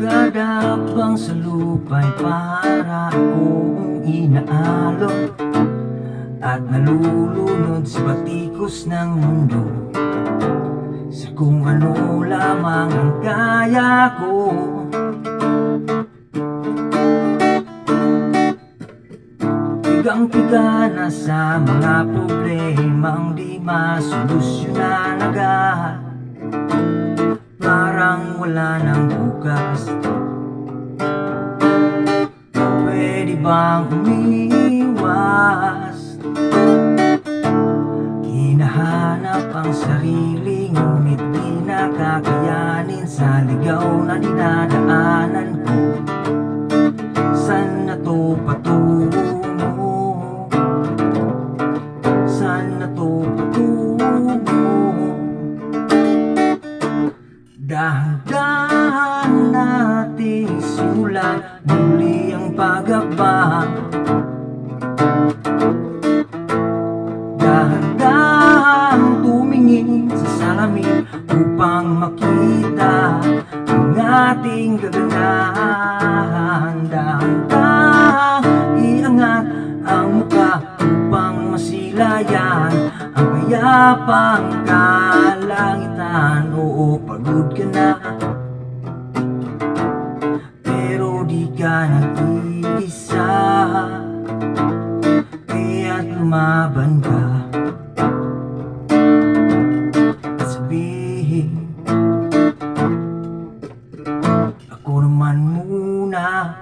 Kada hakbang sa lupa'y para akong inaalok at nalulunod sa batikos ng mundo, sa kung ano lamang ang kaya ko. Pigang-piga na sa mga problemang di masolusyonan agad, parang wala nang bukas. Pwede bang umiwas? Hinahanap ang sarili, ngunit di nakakayanin sa ligaw na dinadaanan ko. Saan na to patungo? Saan na to patungo? Dahan-dahan nating simulan muli ang pag-akbang. Dahan-dahan tumingin sa salamin upang makita ang ating kagandahan. Dahan-dahan iangat ang muka upang masilayan ang payapang kalangitan. Oo, pagod ka na, pero di ka nag-iisa, kaya't lumaban ka at sabihin, ako naman muna.